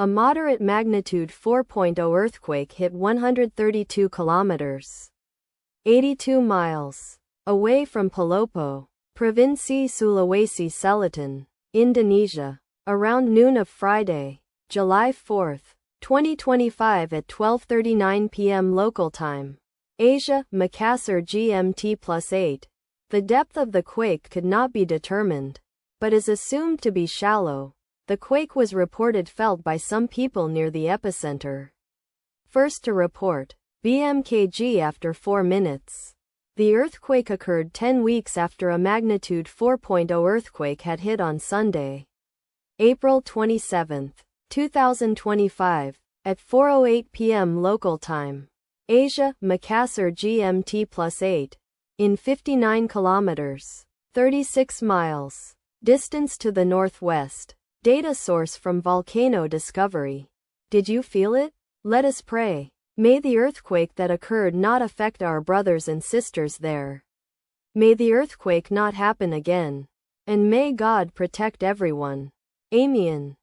A moderate magnitude 4.0 earthquake hit 132 kilometers, 82 miles, away from Palopo, Provinsi Sulawesi Selatan, Indonesia, around noon of Friday, July 4, 2025 at 12:39 p.m. local time. Asia, Makassar GMT+8. The depth of the quake could not be determined, but is assumed to be shallow. The quake was reported felt by some people near the epicenter. First to report, BMKG after 4 minutes. The earthquake occurred 10 weeks after a magnitude 4.0 earthquake had hit on Sunday, April 27, 2025, at 4:08 p.m. local time. Asia, Makassar GMT+8. In 59 kilometers, 36 miles, distance to the northwest. Data source from Volcano Discovery. Did you feel it? Let us pray. May the earthquake that occurred not affect our brothers and sisters there. May the earthquake not happen again. And may God protect everyone. Amen.